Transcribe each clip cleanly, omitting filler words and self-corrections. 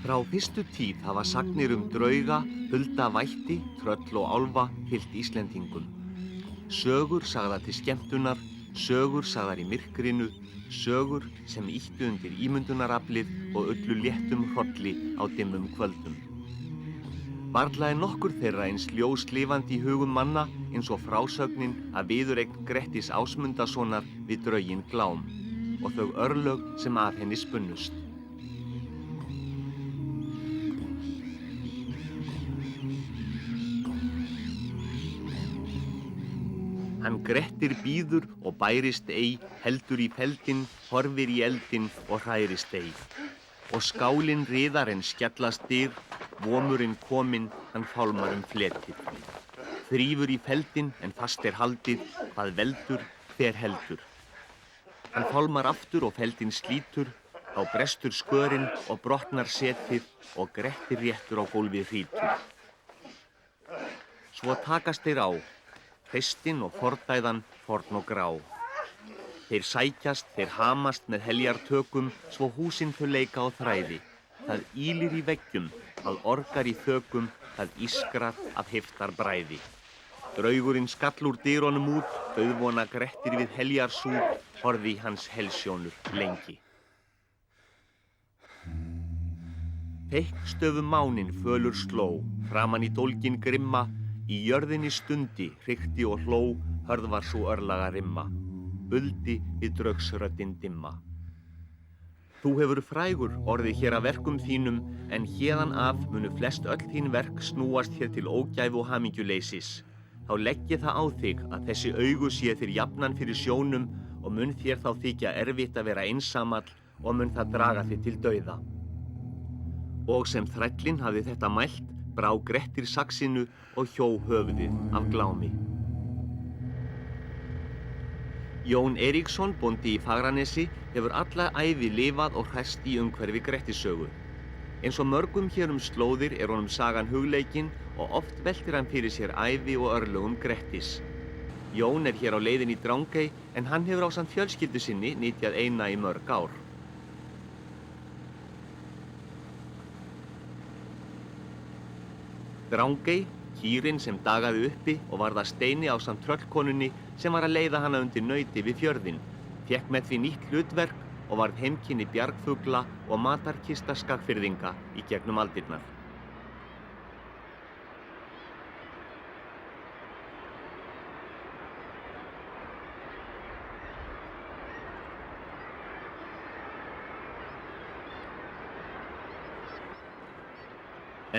Frá fyrstu tíð hafa sagnir drauga, hulda vætti, tröll og álfa fylgt Íslendingum. Sögur sagðar til skemmtunar, sögur sagðar í myrkrinu, sögur sem ýttu undir ímyndunaraflið og ullu léttum hrolli á dimmum kvöldum. Varla nokkur þeirra eins ljóslifandi í hugum manna eins og frásögnin af viðureign Grettis Ásmundarsonar við drauginn Glám og þau örlög sem af henni spunnust. Hann Grettir bíður og bærist ei, heldur í feldinn, horfir í eldinn og hrærist ei. Og skálinn riðar en skjallast dyr, vomurinn kominn, hann fálmar fletið. Þrífur í feldinn en fast haldið, hvað veldur, hver heldur. Hann fálmar aftur og feldinn slítur, þá brestur skörinn og brotnar setið og Grettir réttur á gólfið hrýtur. Svo takast þeir á. Hreistinn og fordæðan, forn og grá. Þeir sækjast, þeir hamast með heljartökum, svo húsin þau leika á þræði. Það ýlir í veggjum, það orgar í þökum, það ískrar af heiftar bræði. Draugurinn skall úr dyrunum út, dauðvona Grettir við heljarsúr, horfði hans helsjónur lengi. Þykkstöfum máninn fölur sló, framan í dólginn grimma, í jörðinni stundi, hrykti og hló, hörð var sú örlaga rimma, uldi við draugsröddin dimma. Þú hefur frægur orðið hér að verkum þínum, en héðan af munu flest öll þín verk snúast hér til ógæfu og hamingjuleysis. Þá legg ég það á þig að þessi augu sé þér jafnan fyrir sjónum og mun þér þá þykja erfitt að vera einsamall og mun það draga þig til dauða. Og sem þrællinn hafði þetta mælt, brá Grettir saxinu og hjó höfuðið af Glámi. Jón Eiríksson, bóndi í Fagranesi, hefur alla ævi lifað og hræst í umhverfi Grettissögu. Eins og mörgum hér slóðir honum sagan hugleikin og oft veltir hann fyrir sér ævi og örlögum Grettis. Jón hér á leiðinni í Drangey en hann hefur ásamt fjölskyldu sinni nytjað eina í mörg ár. Drangey, kýrin sem dagaði uppi og varð að steini ásamt tröllkonunni sem var að leiða hana undir nauti við fjörðinn, fékk með því nýtt hlutverk og varð heimkynni bjargfugla og matarkista Skagfirðinga í gegnum aldirnar.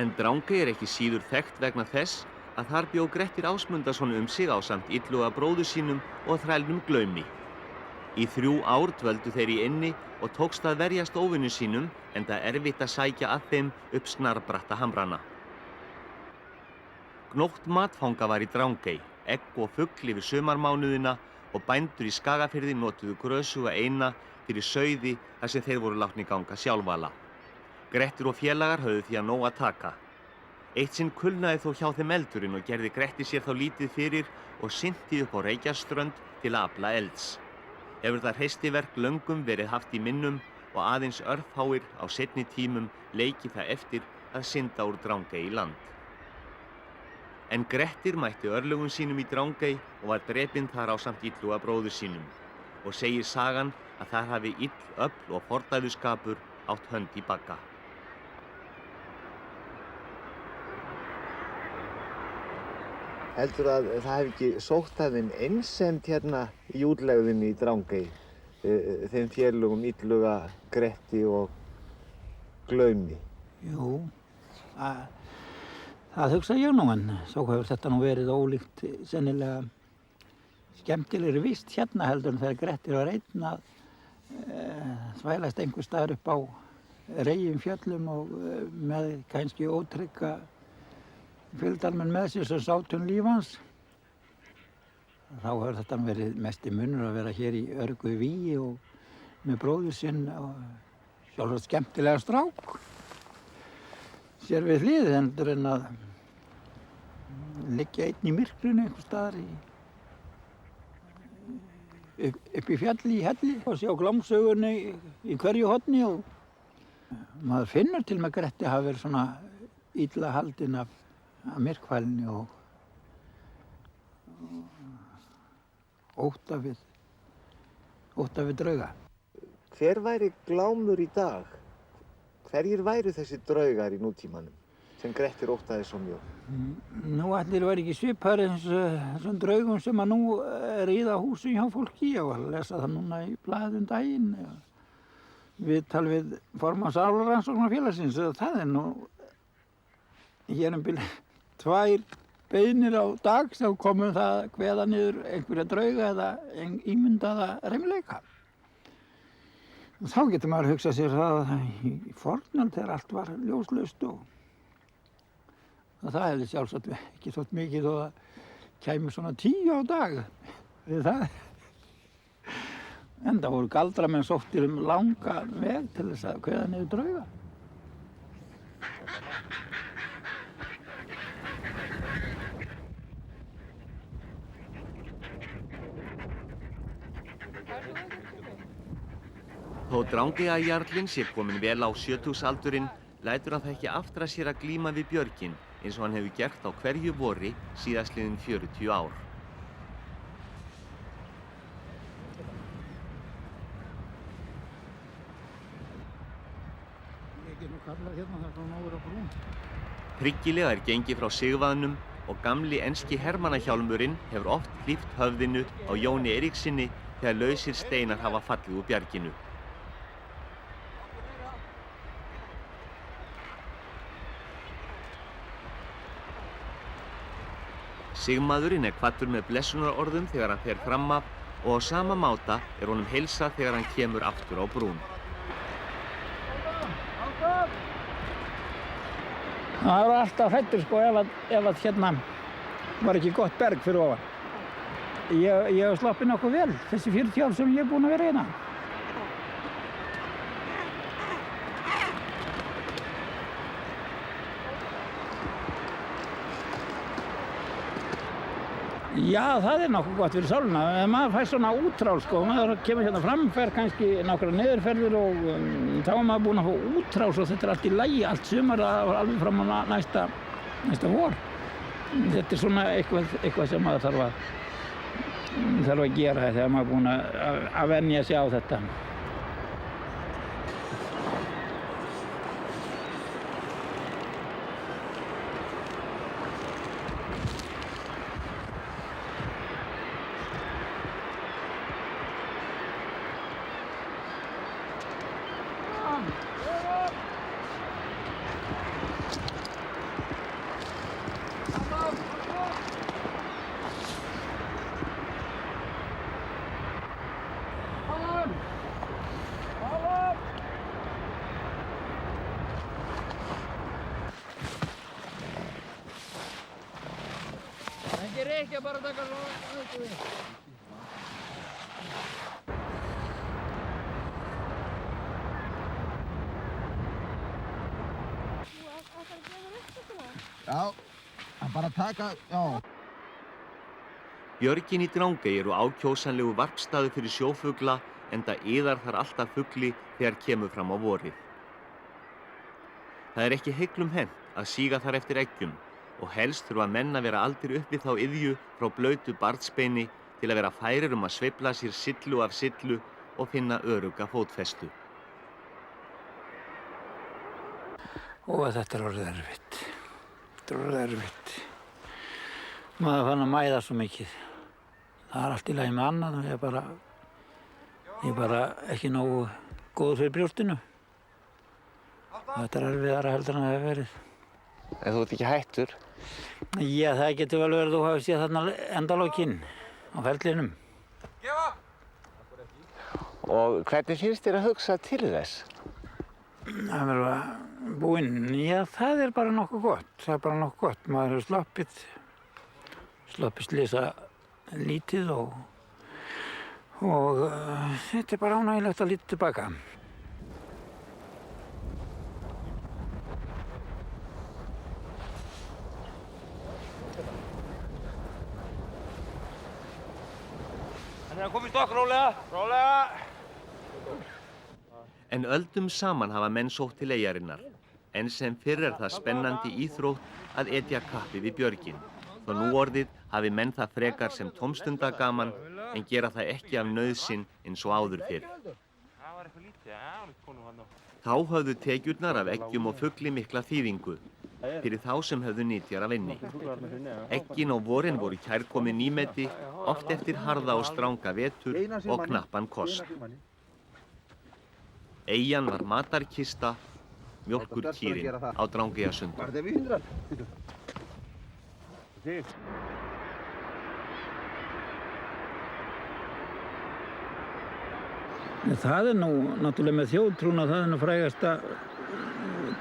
En Drangey ekki síður þekkt vegna þess að þar bjó Grettir Ásmundarson sig ásamt illuga bróður sínum og þrælnum Glaumi. Í 3 ár dvöldu þeir í eynni og tókst að verjast óvinum sínum enda erfitt að sækja að þeim upp snarbratta hamrana. Gnótt matfanga var í Drangey, egg og fugl yfir sumarmánuðina og bændur í Skagafirði notuðu grösuga eina fyrir sauði þar sem þeir voru látni ganga sjálfala. Grettir og félagar höfðu því að nóg að taka. Eitt sinn kulnaði þó hjá þeim eldurinn og gerði Grettir sér þá lítið fyrir og synti upp á Reykjaströnd til að afla elds. Hefur það hreystiverk löngum verið haft í minnum og aðeins örfáir á seinni tímum leikið það eftir að synda úr Drangey í land. En Grettir mætti örlögum sínum í Drangey og var drepinn þar ásamt illuga bróður sínum og segir sagan að þar hafi ill öfl og fordæðuskapur átt hönd í bagga. Heldur að það hef ekki sótt að þeim einsemd hérna í útlegðinni í Drangey, þeim félögum illuga, Gretti og Glaumi? Jú, það hugsa ég nú, en svo hefur þetta nú verið ólíkt sennilega skemmtilegri vist hérna heldur en þegar Grettir var einn að þvælast einhvers staðar upp á reyjum fjöllum og með kannski ótrygga fylgdarmenn með sér sem sátum líf hans. Þá hefur þetta verið mesti munur að vera hér í örgu vígi og með bróður sinn og sjálfsagt skemmtilega strák sér við hlið heldur en að liggja einn í myrkrinu einhvers staðar upp í fjalli í helli og sjá glámsögunni í hverju horni og Maður finnur til með Gretti hafi verið svona illa haldinn af myrkfælni og ótta við drauga. Hver væri Glámur í dag? Hverjir væru þessi draugar í nútímanum sem Grettir óttaði svo mjög? Nú allir væri ekki svipaðir eins þessum draugum sem að nú ríða húsum hjá fólki. Ég var að lesa það núna í blaðinu daginn. Viðtal við formann Sálarannsóknarfélagsins. Það nú hér bil 2 beiðnir á dag sem komum það að kveða niður einhverja drauga eða ímyndaða reimleika. Þá getur maður hugsað sér það í fornöld þegar allt var ljóslaust og það hefði sjálfsagt ekki þótt mikið þó að kæmi svona 10 á dag við það. En það voru galdramenn sóttir langa veg til þess að kveða niður drauga. Þó Drangeyjajarlinn sé kominn vel á 70-aldurinn, lætur hann það ekki aftra sér að glíma við björgin eins og hann hefur gert á hverju vori síðastliðin 40 ár. Tryggilega gengið frá sigvaðnum og gamli enski hermannahjálmurinn hefur oft hlíft höfðinu á Jóni Eiríkssyni þegar lausir steinar hafa fallið úr bjarginu. Sigmaðurinn kvaddur með blessunarorðum þegar hann fer fram af og á sama máta honum heilsað þegar hann kemur aftur á brún. Það var alltaf hræddur sko ef að hérna var ekki gott berg fyrir ofan. Ég hef sloppið nokkuð vel þessi 40 ár sem ég búinn að vera hérna. Já, það nokkuð gott fyrir sálina. Maður fær svona útrál sko, maður kemur hérna fram, fer kannski nokkrar niðurferðir og þá maður búinn að fá útrál og þetta allt í lagi, allt sumar alveg fram á næsta vor. Þetta svona eitthvað sem maður þarf að gera þegar maður búinn að venja sig á þetta. Ekki bara taka svo. Já, bara taka, já. Björgin í Drangey eru ákjósanlegu varpstaður fyrir sjófugla enda iðar þar alltaf fugli þegar kemur fram á vorið. Það ekki heiglum hent að síga þar eftir eggjum og helst þurfa menn að vera aldir upp við þá iðju frá blautu barnsbeini til að vera færir að sveifla sér sillu af sillu og finna örugga fótfestu. Og þetta orðið erfitt. Þetta orðið erfitt. Maður fann að mæða svo mikið. Það allt í lagi með annað og ég bara ekki nógu góður fyrir brjóstinu. Þetta erfiðara heldur en það hefur verið. En þú ert ekki hættur? Já, það getur vel verið að þú hafi séð þarna endalokinn á ferlinum. Og hvernig finnst þér að hugsa til þess? Það vera búinn, já það bara nokkuð gott. Það bara nokkuð gott. Maður hefur sloppið slysa lítið og þetta bara ánægilegt að líta tilbaka. Það komið stokk, rólega. En öldum saman hafa menn sótt til eyjarinnar. En sem fyrr það spennandi íþrótt að etja kappi við björgin. Þó nú orðið hafi menn það frekar sem tómstundagaman en gera það ekki af nauðsyn eins og áður fyrr. Þá höfðu tekjurnar af eggjum og fugli mikla þýðingu fyrir þá sem höfðu nytjar af henni. Eggin á vorin voru kærkomin nýmeti, oft eftir harða og stranga vetur og knappan kost. Eyjan var matarkista, mjólkurkýrin á Drangeyjasundi. Það nú náttúrulega með þjóðtrúna, það nú frægasta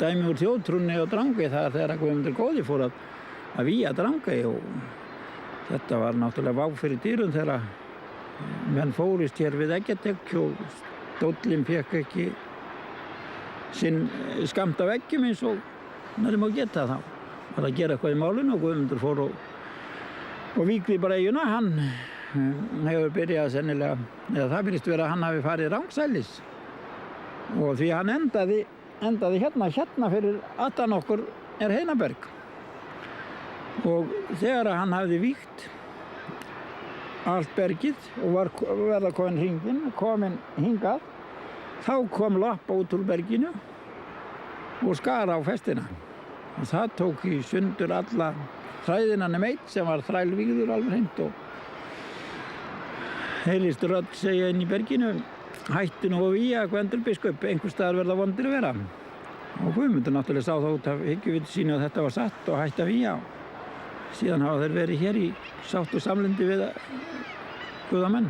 dæmi úr þjóðtrúnni á Drangey, það þegar Guðmundur góði fór að vígja Drangey og þetta var náttúrulega vá fyrir dýrum þegar menn fórist hér við Eggjatekk og stóllinn fékk ekki sinn skammt af eggjum eins og nærri má geta þá. Var að gera eitthvað í málinu og Guðmundur fór og vígði bara eyjuna. Hann hefur byrjað sennilega, eða það byrjast vera að hann hafi farið rangsælis og því hann endaði hérna fyrir aftan okkur er Heinaberg og þegar hann hafði vígt allt bergið og var verða komin hringinn, komin hingað, þá kom lappa út úr berginu og skar á festina og það tók í sundur alla þræðina nema einn sem var þrælvígður alveg hreint og heyrist rödd segja inn í berginu: hættu nú að vígja Gvendur biskup, einhvers staðar verða vondir að vera. Og Guðmundur náttúrulega sá það út af hyggjuviti sínu að þetta var satt og hætti að vígja. Síðan hafa þeir verið hér í sátt og samlyndi við guðamenn.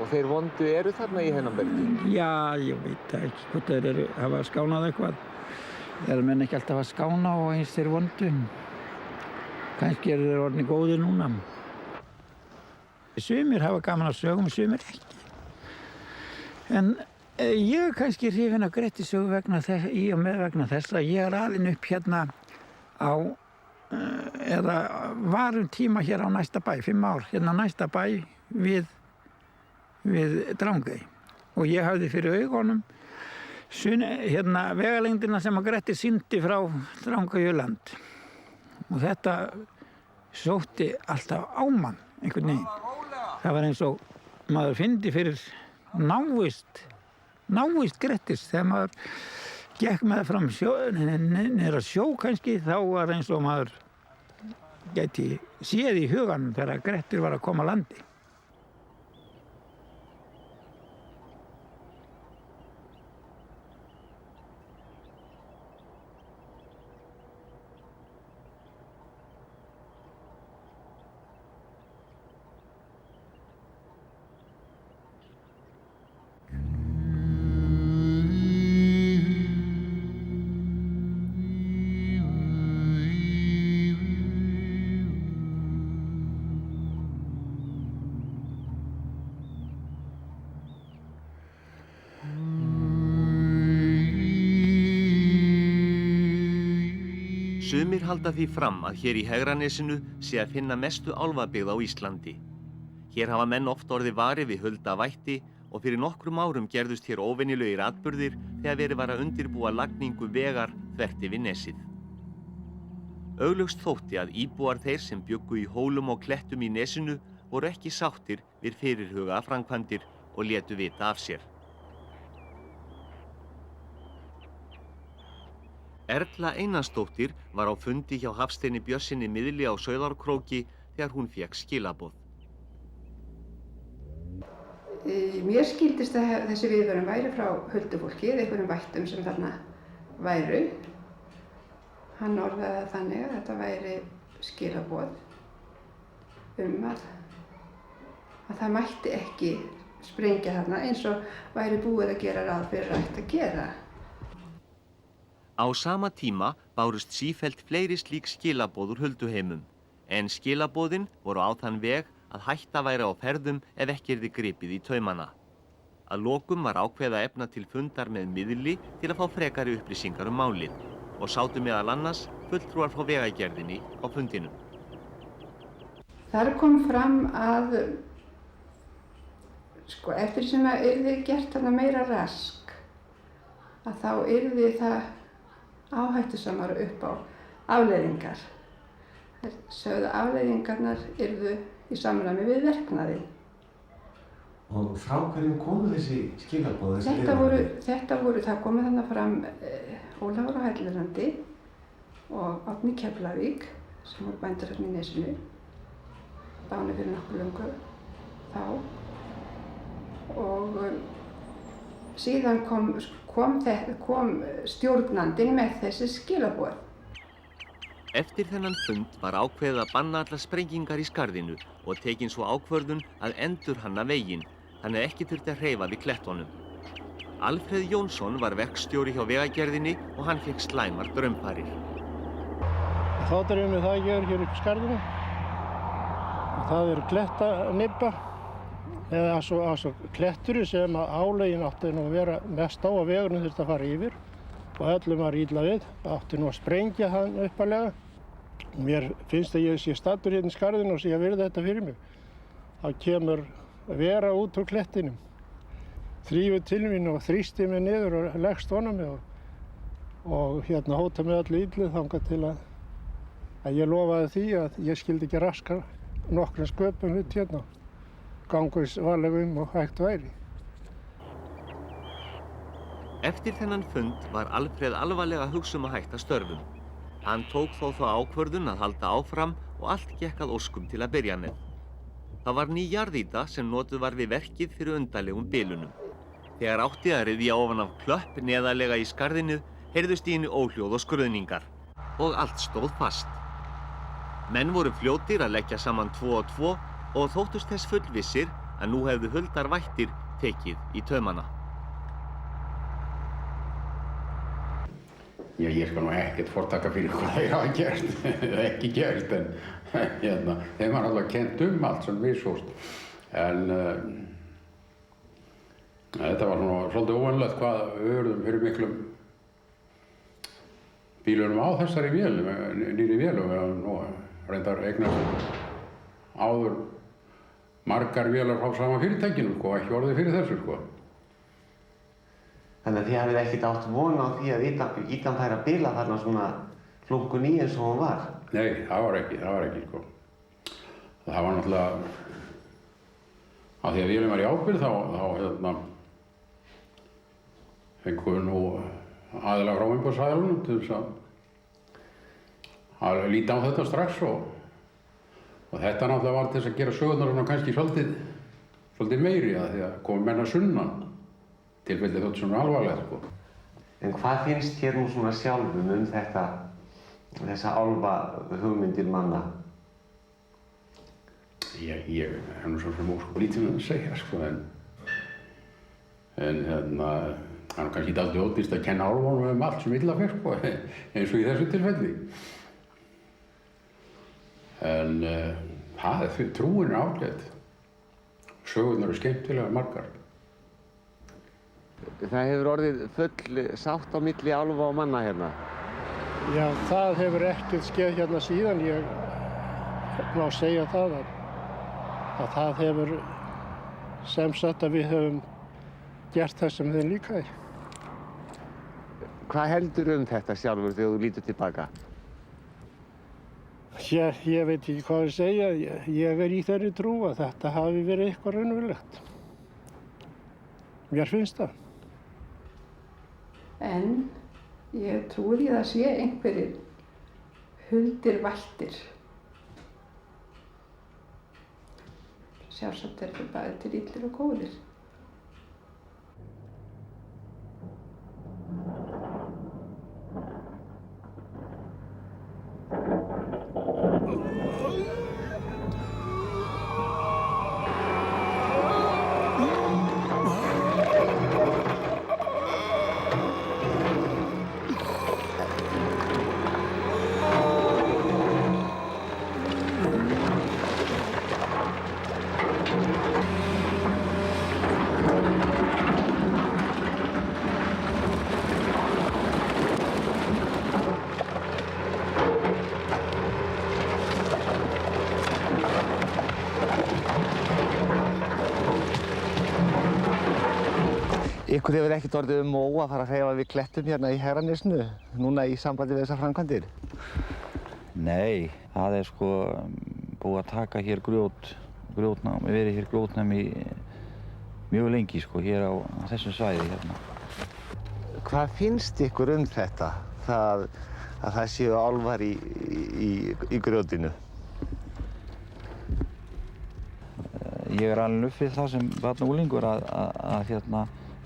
Og þeir vondu eru þarna í Heinabergi? Já, ég veit ekki hvort þeir hafa skánað eitthvað. Þeir menn ekki alltaf að skána og eins þeir vondu. Kannski eru þeir orðnir góðir núna. Sumir hafa gaman að sögum, sumir ekki. En ég er kannski hrifinn af Grettissögu vegna þess að ég er alinn upp hérna á, eða var tíma hér á næsta bæ, 5 ár, hérna á næsta bæ við Drangey. Og ég hafði fyrir augunum hérna vegalengdina sem að Grettir sýndi frá Drangeyjarland. Og þetta sótti alltaf á mann einhvern veginn. Það var eins og maður fyndi fyrir návist Grettis þegar maður gekk með fram niður að sjó kannski, þá var eins og maður gæti séð í huganum þegar Grettir var að koma að landi. Sumir halda því fram að hér í Hegranesinu sé að finna mestu álfabyggð á Íslandi. Hér hafa menn oft orðið varir við hulda vætti og fyrir nokkrum árum gerðust hér óvenjulegir atburðir þegar verið var að undirbúa lagningu vegar þvert yfir nesið. Augljóst þótti að íbúar þeir sem bjuggu í hólum og klettum í nesinu voru ekki sáttir við fyrirhugaða framkvæmdir og létu vita af sér. Erla Einarsdóttir var á fundi hjá Hafsteini Björnssyni miðli á Sauðárkróki þegar hún fékk skilaboð. Mér skildist að þessi viðvörun væri frá huldufólki eða einhverjum vættum sem þarna væru. Hann orðaði það þannig að þetta væri skilaboð að það mætti ekki sprengja þarna eins og væri búið að gera ráð fyrir ætti að gera. Á sama tíma bárust sífellt fleiri slík skilaboð úr hulduheimum, en skilaboðin voru á þann veg að hætta væri á ferðum ef ekki yrði gripið í taumana. Að lokum var ákveðið að efna til fundar með miðli til að fá frekari upplýsingar málið og sátu meðal annars fulltrúar frá vegagerðinni á fundinum. Þar kom fram að eftir sem að yrði gert þarna meira rask að þá yrði það áhættusamara upp á afleiðingar. Þeir sögðu að afleiðingarnar yrðu í samræmi við verknaðinn. Og frá hverjum komu þessi skilaboð? Það komu þarna fram Ólafur á Hellirandi og Árni Keflavík sem voru bændur hérna í Nesinu, dánir fyrir nokkuð löngu þá. Og síðan kom stjórnandinn með þessi skilaboð. Eftir þennan fund var ákveðið að banna allar sprengingar í skarðinu og tekin svo ákvörðun að endurhanna veginn, þannig að ekki þurfti að hreyfa við klettunum. Alfreð Jónsson var verkstjóri hjá Vegagerðinni og hann fékk slæmar draumfarir. Þá drifum við það að gera hér upp í skarðinu. Það er klettanibba, eða svo kletturinn sem álögin átti nú að vera mest á að vegurinn þurfti að fara yfir og öllum var illa við. Átti nú að sprengja hann uppalega. Mér finnst að ég sé staddur hérna í skarðinu og sé að virða þetta fyrir mig. Þá kemur vera út úr klettinum, þrífur til mín og þrýsti mig niður og leggst ofan á mig og hérna hóta mig öllu illu þangað til að ég lofaði því að ég skyldi ekki raska nokkrum sköpum hlut hérna, ganga varlega og hægt væri. Eftir þennan fund var Alfreð alvarlega að hugsa að hætta störfum. Hann tók þó ákvörðun að halda áfram og allt gekk að óskum til að byrja með. Það var ný jarðýta sem notuð var við verkið fyrir undarlegum bilunum. Þegar átti að ryðja ofan af klöpp neðarlega í skarðinu heyrðust í henni óhljóð og skruðningar og allt stóð fast. Menn voru fljótir að leggja saman 2 og 2 og þóttust þess fullvissir að nú hefðu huldar vættir tekið í taumana. Já, ég skal nú ekkert fortaka fyrir hvað þeir hafa gert, eða ekki gert, en þeim var alltaf kennt allt sem við sóst. En þetta var svona svolítið óvanlegt hvað við urðum fyrir miklum bílunum á þessari vél, nýrri vél, og við höfum nú reyndar eignast áður margar vélar frá sama fyrirtækinu, ekki orðið fyrir þessu, Þannig að þið hafið ekkert átt von á því að ýtan færi að bila þarna svona flunkun í eins og hún var? Nei, það var ekki, Það var náttúrulega, af því að vélin var í ábyrgð þá fengum við nú aðilega frá umboðsaðilunum til þess að líta á þetta strax og þetta náttúrulega var til þess að gera sögurnar svona kannski svolítið meiri að því að komi menn að sunnan. Tilfellið þótt svona alvarlegt, En hvað finnst þér nú svona sjálfum þessa álfa hugmyndir manna? Ég hef nú svo sem óskup lítið með að segja, en það er kannski dálítið ódýrt að kenna álfunum allt sem illa fer, eins og í þessu tilfelli. En trúin ágætt. Sögurnar eru skemmtilega margar. Það hefur orðið full sátt á milli álfa og manna hérna? Já, það hefur ekkert skeð hérna síðan. Ég má segja það að það hefur sem sagt að við höfum gert það sem þeim líkaði. Hvað heldur þetta sjálfur þegar þú lítur tilbaka? Ég veit ekki hvað að segja. Ég í þeirri trú að þetta hafi verið eitthvað raunverulegt. Mér finnst það. En ég trúi því að það sé einhverjir huldir vættir. Sjálfsagt er þetta bæði til illir og góðir. Ykkur hefur ekkert orðið móa að fara að hreyfa við klettum hérna í Hegranesinu, núna í sambandi við þessar framkvæmdir? Nei, það sko búið að taka hér grjótnám, verið hér grjótnám í mjög lengi sko, hér á þessum svæði hérna. Hvað finnst ykkur þetta, að það séu álfar í grjótinu? Ég alveg upp við það sem barn og unglingur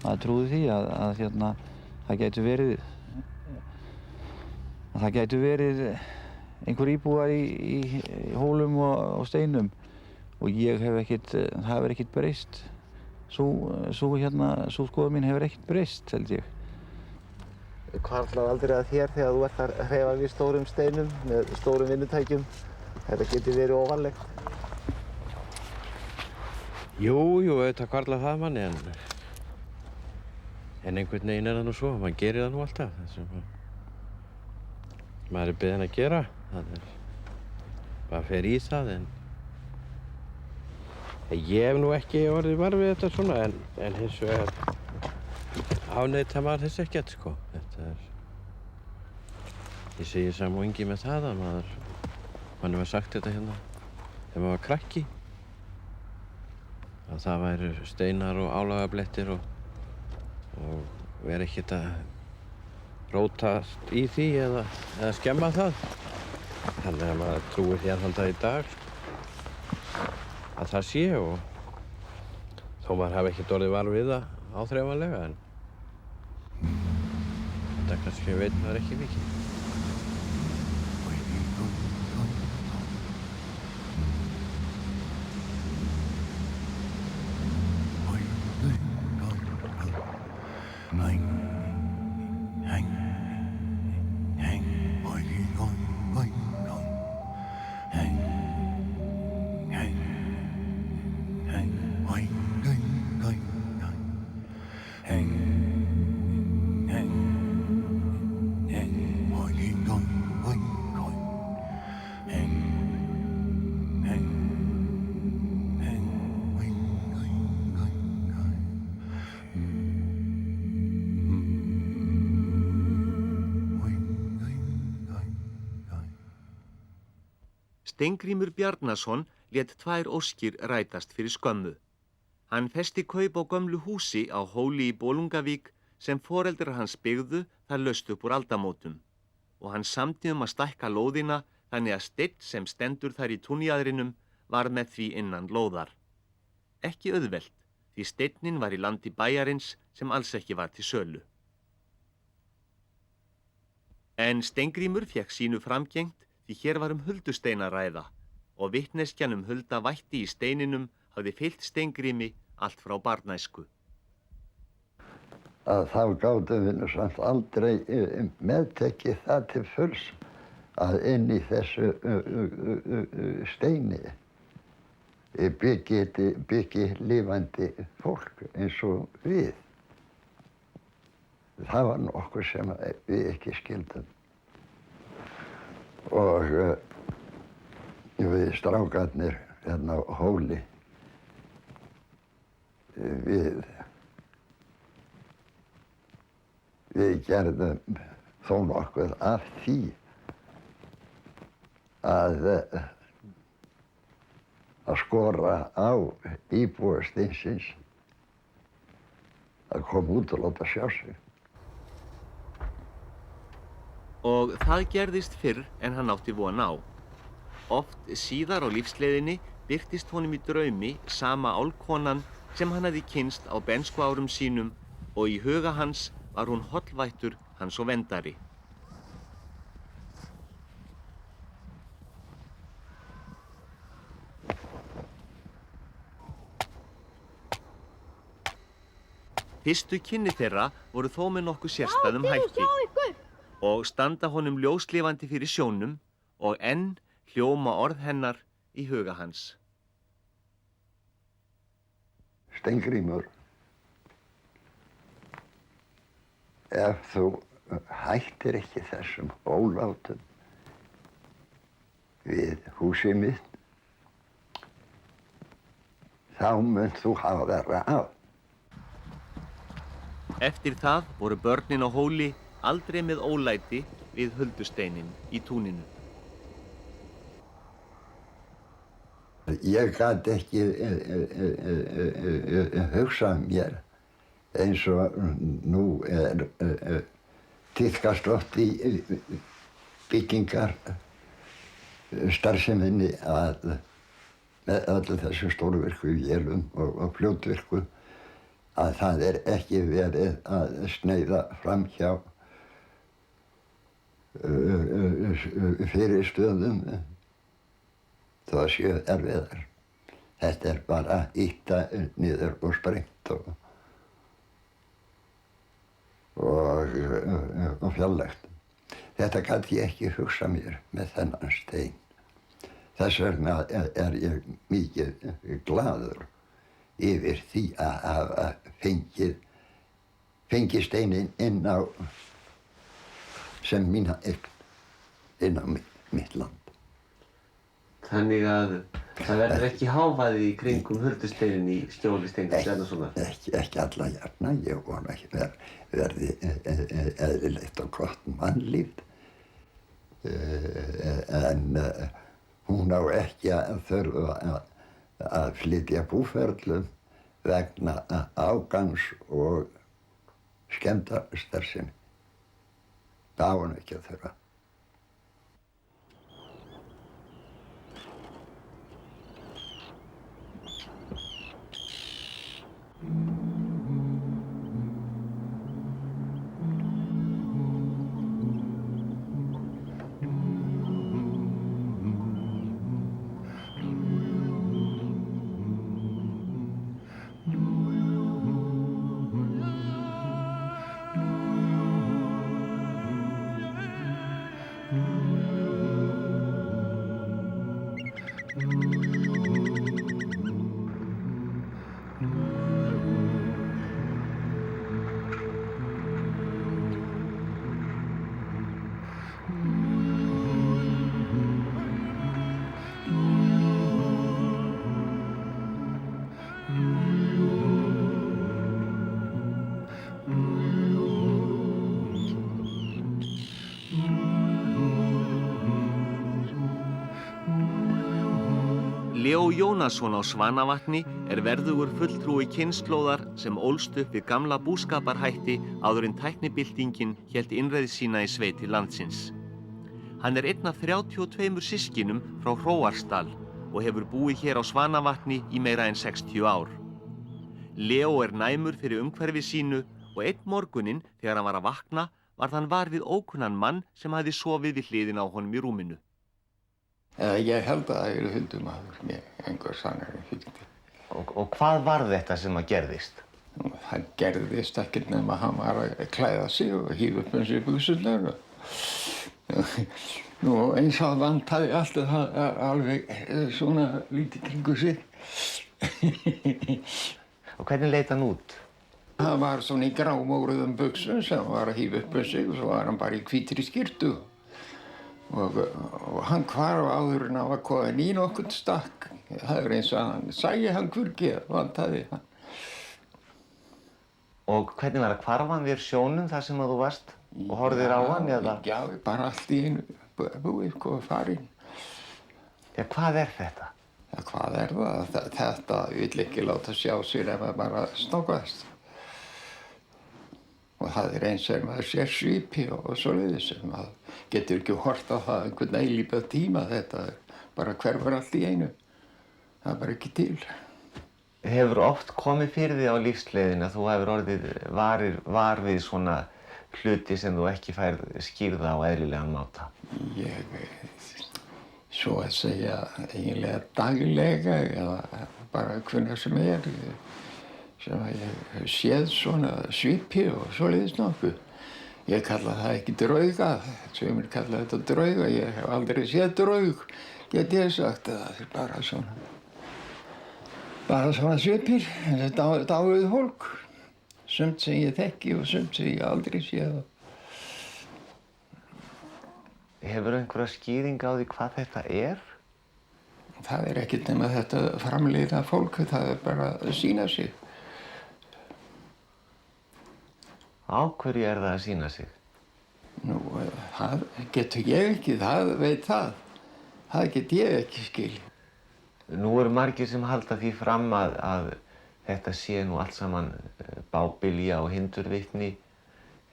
að trúði því að það gætu verið einhver íbúar í hólum og steinum og það hefur ekkert breyst. Sú skoðun mín hefur ekkert breyst, held ég. Hvarflar aldrei að þér þegar þú ert að hreyfa við stórum steinum með stórum vinnutækjum? Þetta getur verið óvanlegt. Jú, auðvitað hvarflar það manni, en einhvern veginn það nú svo, maður gerir það nú alltaf. Það sem maður beðinn að gera, maður fer í það, en ég hef nú ekki orðið var við þetta svona, en hins vegar afneita maður þess ekkert, sko. Ég segi saman og Ingi með það að manni var sagt þetta hérna þegar maður var krakki. Að það væru steinar og álagablettir og vera ekkert að rótast í því eða skemma það. Þannig að maður trúir því þann dag í dag að það sé og þó maður hafi ekkert orðið var við það áþreifanlega en þetta kannski veit maður ekki mikið. Steingrímur Bjarnason lét 2 óskir rætast fyrir skömmu. Hann festi kaup á gömlu húsi á Hóli í Bolungavík sem foreldrar hans byggðu þar laust upp úr aldamótum og hann samdi að stækka lóðina þannig að steinn sem stendur þar í túnjaðrinum var með því innan lóðar. Ekki auðvelt því steinninn var í landi bæjarins sem alls ekki var til sölu. En Steingrímur fékk sínu framgengt því hér var huldustein að ræða og vitneskjan hulda vætti í steininum hafði fylgt Steingrími allt frá barnæsku. Að þá gátum við nú samt aldrei meðtekið það til fulls að inn í þessu steini byggi lifandi fólk eins og við. Það var nokkuð sem við ekki skildum. Og við strákarnir hérna á Hóli, við gerðum þó nokkuð af því að skora á íbúa steinsins að koma út og láta sjá sig. Og það gerðist fyrr en hann átti von á. Oft síðar á lífsleiðinni birtist honum í draumi sama álkonan sem hann hafði kynnst á bernskuárum sínum og í huga hans var hún hollvættur hans og verndari. Fyrstu kynni þeirra voru þó með nokkuð sérstæðum hætti og standa honum ljóslifandi fyrir sjónum og enn hljóma orð hennar í huga hans. Steingrímur, ef þú hættir ekki þessum ólátum við húsið mitt, þá munt þú hafa verra af. Eftir það voru börnin á Hóli aldrei með ólæti við huldusteininn í túninu. Ég gat ekki hugsað mér eins og nú tíðkast oft í byggingar starfseminni að með öllu þessu stórvirku vélum og fljótvirku að það ekki verið að sneiða framhjá fyrirstöðum þó að séu erfiðar. Þetta bara ýta niður og sprengt og fjarlægt. Þetta gat ég ekki hugsað mér með þennan stein. Þess vegna ég mikið glaður yfir því að hafa fengið steininn inn á sem mína eign, inn á mitt land. Þannig að það verður ekki hávaði í kringum huldusteininn í skjóli Steingríms Bjarnasonar? Ekki alla jafna, ég vona ekki verði eðlilegt og gott mannlíf. En hún á ekki að þurfa að flytja búferlum vegna ágangs og skemmdarstarsemi. Það á hún ekki að þurfa. Leó Jónasson á Svanavatni verðugur fulltrúi kynslóðar sem ólst upp við gamla búskaparhætti áður en tæknibyltingin hélt innreið sína í sveitir landsins. Hann einn af 32 systkinum frá Hróarsdal og hefur búið hér á Svanavatni í meira en 60 ár. Leó næmur fyrir umhverfi sínu og einn morguninn þegar hann var að vakna varð hann var við ókunnan mann sem hafði sofið við hliðina á honum í rúminu. Ég held að það huldumaður með einhver sannari fylgdi. Og hvað var þetta sem að gerðist? Það gerðist ekkert nema að hann var að klæða sig og hífa upp sig buxurnar. Nú eins og vantaði allt það alveg svona lítið kringu sig. Og hvernig leit hann út? Það var svona í grámóruðum buxum sem var að hífa upp sig og svo var hann bara í hvítri skyrtu. Og hann hvarf áður en hann var kominn í nokkurn stakk. Það eins og hann sæi hann hvergi, vantaði hann. Og hvernig var það? Hvarf hann þér sjónum þar sem að þú varst og horfðir á hann eða? Já, bara allt í einu búið og farinn. Já, hvað þetta? Já, hvað það? Þetta vill ekki láta sjá sér ef það bara snákast. Og það eins og maður sér svipi og svoleiðis. Maður getur ekki hort á það einhvern eilífan tíma. Þetta bara hverfur allt í einu. Það bara ekki til. Hefur oft komið fyrir því á lífsleiðinni að þú hefur orðið var við svona hluti sem þú ekki færð skýrða á eðlilegan máta? Svo að segja eiginlega daglega eða bara hvenær sem sem að ég hef séð svona svipi og svoleiðis nokkuð. Ég kalla það ekki drauga, sumir kalla þetta drauga, ég hef aldrei séð draug, get ég sagt. Það bara svona svipir, dáið fólk, sumt sem ég þekki og sumt sem ég aldrei séð. Hefur einhverja skýring á því hvað þetta Það ekkert nema þetta framleiða fólk, það bara að sýna sig. Á hverju það að sýna sig? Nú, það getur ég ekki, það veit það. Það get ég ekki skilið. Nú eru margir sem halda því fram að þetta sé nú allt saman bábilja og hindurvitni.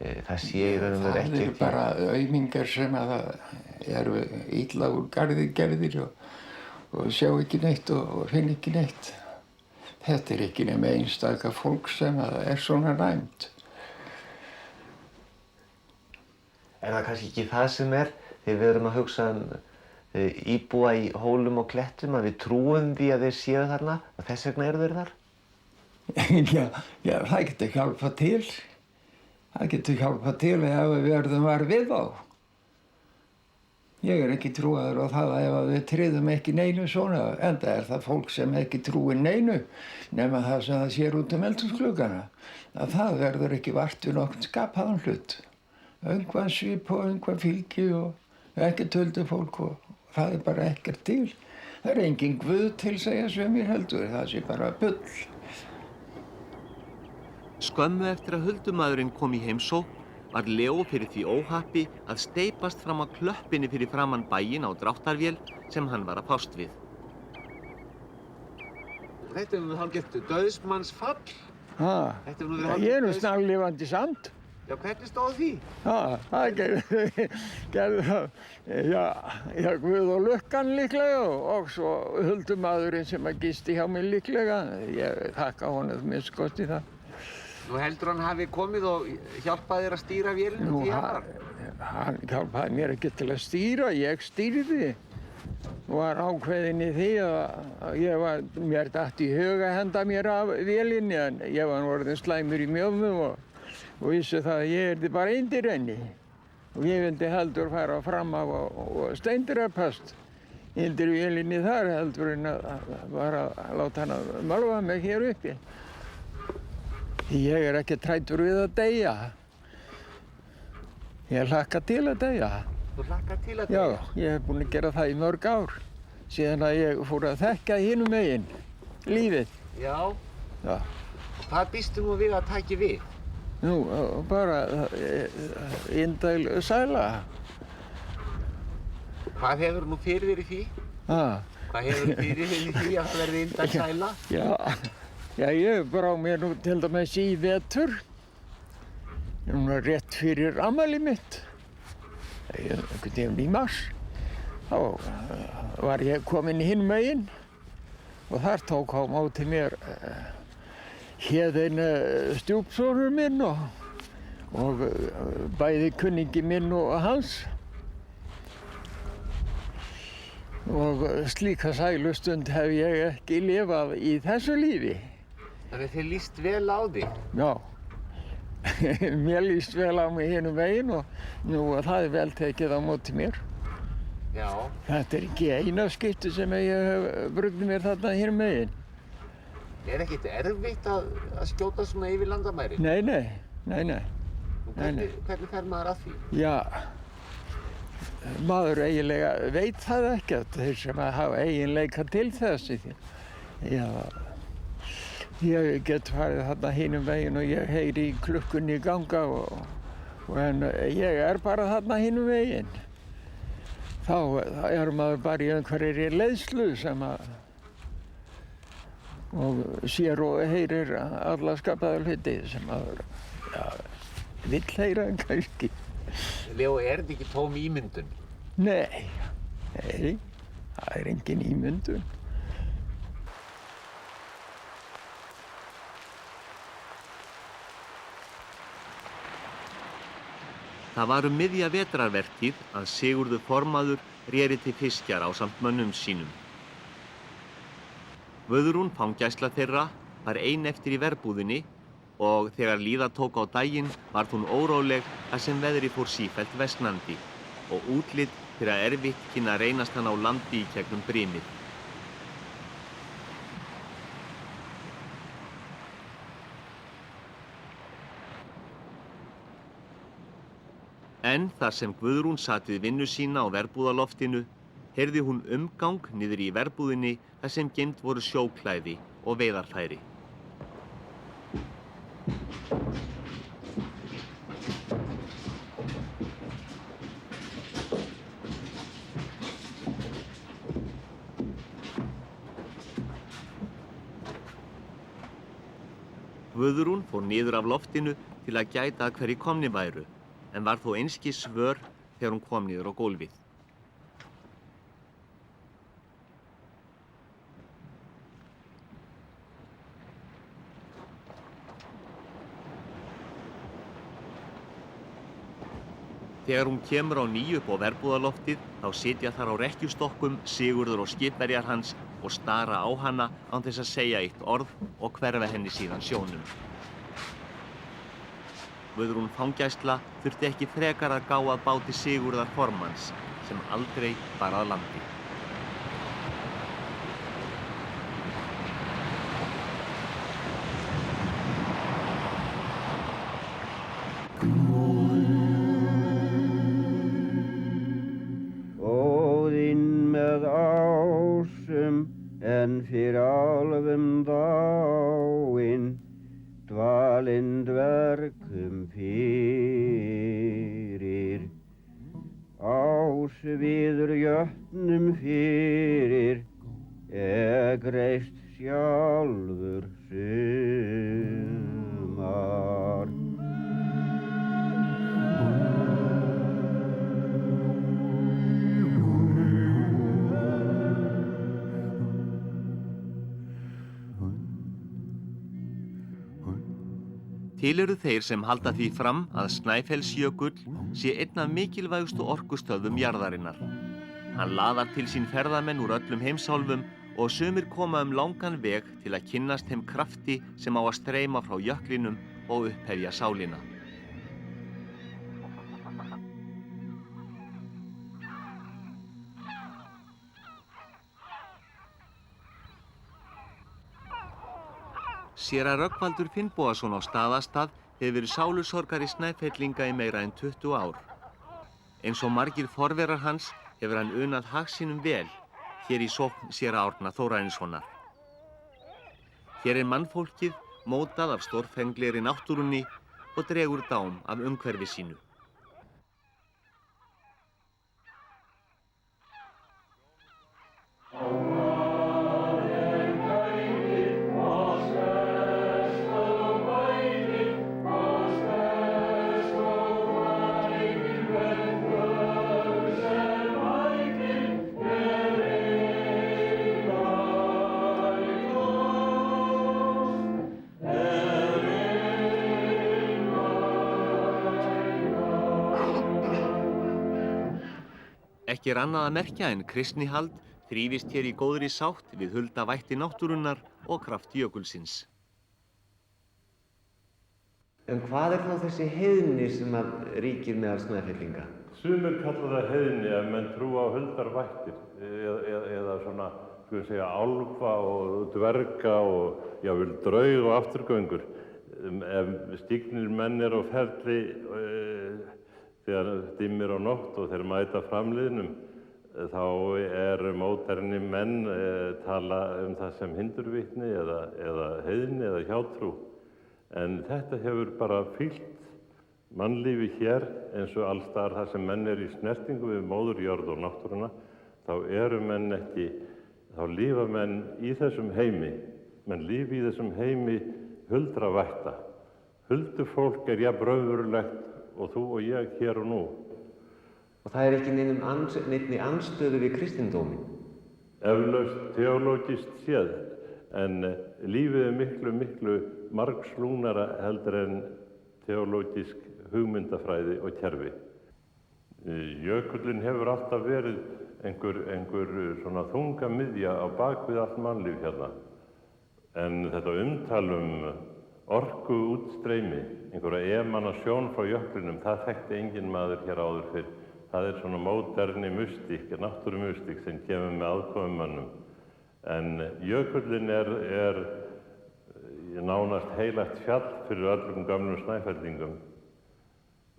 Það sé í raun og veru ekki. Það eru bara aumingar sem að eru illa úr garði gerðir og sjá ekki neitt og finna ekki neitt. Þetta ekki nema einstaka fólk sem að svona næmt. Það kannski ekki það sem þegar við erum að hugsa íbúa í hólum og klettum, að við trúum því að þeir séu þarna og þess vegna eru þeir þar? Já, það getur hjálpað til. Það getur hjálpað til ef við verðum var við þá. Ég ekki trúaður á það ef við tryðum ekki neinu svona, enda það fólk sem ekki trúir neinu, nema það sem það sér út eldhúsgluggana, að það verður ekki vart við nokkurn skapaðan hlut. Einhvern svip og einhvern fylgi og ekki huldufólk og það bara ekkert til. Það engin guð til segja sem ég heldur, það sé bara bull. Skömmu eftir að huldumaðurinn kom í heimsókn var Leó fyrir því óhappi að steypast fram á klöppinni fyrir framan bæinn á dráttarvél sem hann var að fást við. Þetta nú hálfgert dauðsmannsfall. Ég nú snarlifandi samt. Já, hvernig stóð því? Það gerði það. Já, Guð og lukkan líklega og svo huldumaðurinn sem að gisti hjá mig líklega. Ég þakka honum minnst gott í það. Nú heldur hann hafi komið og hjálpaði þér að stýra vélinu því hann var? Hann hjálpaði mér ekki til að stýra, ég stýrði. Var ákveðinn í því að mér datt í hug að henda mér af vélinni en ég var orðinn slæmur í mjöfum og vissi það að ég yrði bara undir henni. Og ég vildi heldur fara fram af og steindrapast undir vélinni þar heldur en að láta hann að málfa mig hér uppi. Ég ekki træddur við að deyja. Ég hlakka til að deyja. Þú hlakka til að deyja? Já, ég hef búinn að gera það í mörg ár. Síðan að ég fór að þekka hinum megin, lífið. Já. Já. Hvað býstu nú við að taki við? Nú, bara indæl sæla. Hvað hefur nú fyrir þér í því? Hvað hefur fyrir þér í því að það verði indæl sæla? Já, ég brá mér nú til dæmis í vetur. Núna rétt fyrir afmælið mitt. Einhvern tímann í mars. Þá var ég kominn hinum megin og þar tók á móti mér Héðinn stjúpsonur minn og bæði kunningi minn og hans. Og slíka sælustund hef ég ekki lifað í þessu lífi. Þannig þér líst vel á því? Já, mér líst vel á mig hinum megin og það vel tekið á móti mér. Já. Þetta ekki eina skipti sem ég hef brugðið mér þarna hinum megin. Ekkert erfitt að skjóta svona yfir landamæri? Nei. Hvernig fer maður að því? Já, maður eiginlega veit það ekkert, þeir sem hafa eiginleika til þessi. Já, ég get farið þarna hinum megin og ég heyri klukkunni ganga en ég bara þarna hinum megin. Þá maður bara í einhverjir leiðslu sem og sér og heyrir alla skapaða hluti sem maður vill heyra kannski. Leó, þetta ekki tóm ímyndun? Nei, það engin ímyndun. Það var miðja vetrarvertíð að Sigurður formaður réri til fiskjar ásamt mönnum sínum. Guðrún, fangæsla þeirra, var ein eftir í verbúðinni og þegar líða tók á daginn varð hún óróleg þar sem veðri fór sífellt versnandi og útlit fyrir að erfitt kynni að reynast hann á landi í gegnum brimið. En þar sem Guðrún sat við vinnu sína á verbúðaloftinu, heyrði hún umgang niður í verbúðinni þar sem geymd voru sjóklæði og veiðarfæri. Guðrún fór niður af loftinu til að gæta að hverjir komnir væru, en var þó einskis svör þegar hún kom niður á gólfið. Þegar hún kemur á ný upp á verbúðarloftið, þá sitja þar á rekkjustokkum Sigurður og skipverjar hans og stara á hana án þess að segja eitt orð og hverfa henni síðan sjónum. Guðrún fangæsla þurfti ekki frekar að gá að báti Sigurðar formanns, sem aldrei bar að landi. En fyrir álfum dáinn, dvalinn dvergum fyrir, ásviður jötnum fyrir, greist sjálfur sumar. Til eru þeir sem halda því fram að Snæfellsjökull sé einn af mikilvægustu orkustöðvum jarðarinnar. Hann laðar til sín ferðamenn úr öllum heimsálfum og sumir koma langan veg til að kynnast þeim krafti sem á að streyma frá jöklinum og upphefja sálina. Séra Rögnvaldur Finnbogason á Staðastað hefur verið sálusorgari Snæfellinga í meira en 20 ár. Eins og margir forverar hans hefur hann unað hag sínum vel hér í sókn séra Árna Þórarinssonar. Hér mannfólkið mótað af stórfenglegri náttúrunni og dregur dám af umhverfi sínu. Ekki annað að merkja en kristnihald þrífist hér í góðri sátt við huldavætti náttúrunnar og kraft jökulsins. En hvað þá þessi heiðni sem ríkir meðal Snæfellinga? Sumir kalla það heiðni ef menn trúa á huldarvættir eða svona, skulum segja, álfa og dverga og jável draug og afturgöngur. Ef stígnir menn á ferli þegar dimmir á nótt og þeir mæta framliðnum, þá móderni menn tala það sem hindurvitni eða heiðni eða hjátrú. En þetta hefur bara fylgt mannlífi hér eins og alls staðar þar sem menn í snertingu við móður jörð og náttúruna, þá lifa menn í þessum heimi. Menn lifi í þessum heimi huldravætta. Huldufólk jafn raunverulegt og þú og ég hér og nú. Og það ekki neinni andstöðu við kristindóminn? Eflaust teológist séð, en lífið miklu margslungnara heldur en teológisk hugmyndafræði og kerfi. Jökullinn hefur alltaf verið einhver svona þungamiðja á bakvið allt mannlíf hérna. En þetta umtal orku útstreymi, einhverja emanasjón frá jöklinum, það þekkti enginn maður hér áður fyrr. Það svona móderni mystík, náttúrumystík sem kemur með aðkomumönnum. En jökullinn nánast heilagt fjall fyrir öllum gömlum Snæfellingum.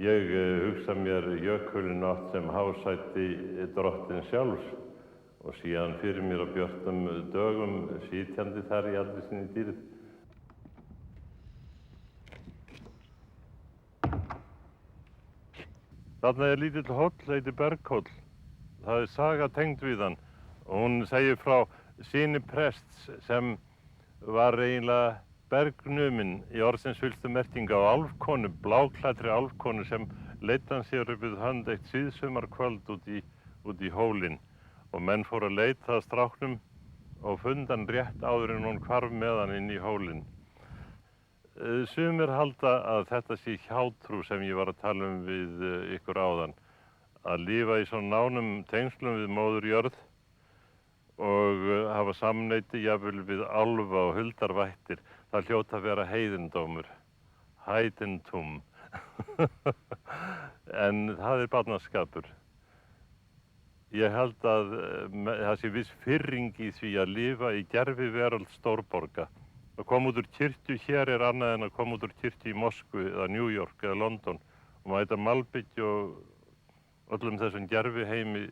Ég hugsa mér jökullinn oft sem hásæti drottins sjálfs og síðan fyrir mér á björtum dögum sitjandi þar í allri sinni dýrð. Þarna lítill hóll, heitir Berghóll. Það saga tengd við hann og hún segir frá syni prests sem var eiginlega bergnumin í orðsins fyllstu merkingu á álfkonu, bláklæddri álfkonu sem leiddi hann sér upp við hönd eitt síðsumarkvöld út í hólinn og menn fóru að leita að stráknum og fund hann rétt áður en hún hvarf með hann inn í hólinn. Sumir halda að þetta sé hjátrú sem ég var að tala um við ykkur áðan, að lifa í svona nánum tengslum við móður jörð og hafa samneyti jafnvel við álfa og huldarvættir. Það hljóta að vera heiðindómur, heidentum, en það er barnaskapur. Ég held að það sé viss firring í því að lifa í gerviveröld stórborga. Að koma út úr kirkju hér er annað en að koma út úr kirkju í Moskvu eða New York eða London og mæta malbyggju og öllum þessum gerviheimi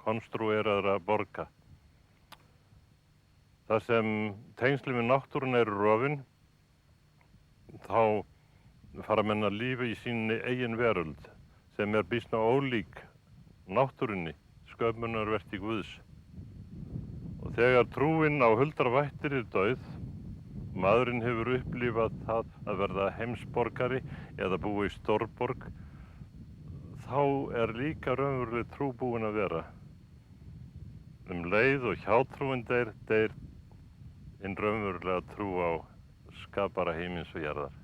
konstrúeraðra borga. Þar sem tengslin við náttúruna eru rofin, þá fara menn að lifa í sinni eigin veröld sem er býsna ólík náttúrunni, sköpunarverki Guðs. Og þegar trúin á huldarvættir er dauð, maðurinn hefur upplifað það að verða heimsborgari eða búa í stórborg, þá er líka raunveruleg trú búin að vera. Leið og hjátrúin deyr hinn raunverulega trú á skapara heimins og jarðar.